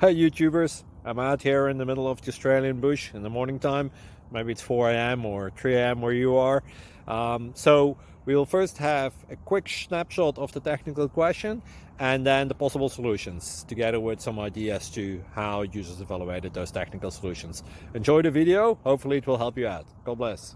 Hey YouTubers, I'm out here in the middle of the Australian bush in the morning time. Maybe it's 4 a.m. or 3 a.m. where you are. So we'll first have a quick snapshot of the technical question and then the possible solutions, together with some ideas to how users evaluated those technical solutions. Enjoy the video, hopefully it will help you out. God bless.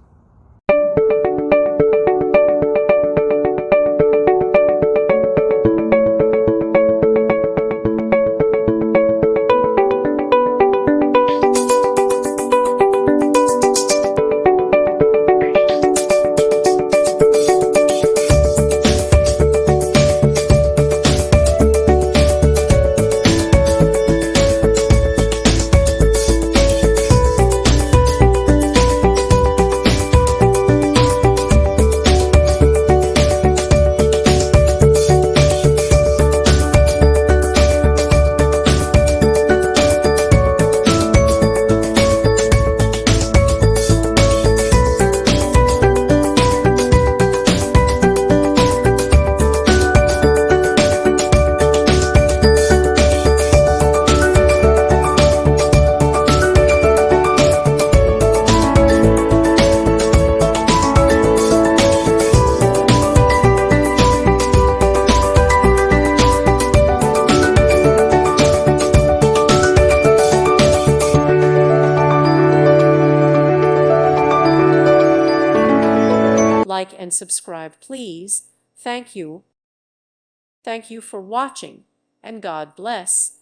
Like and subscribe, please. Thank you. Thank you for watching, and God bless.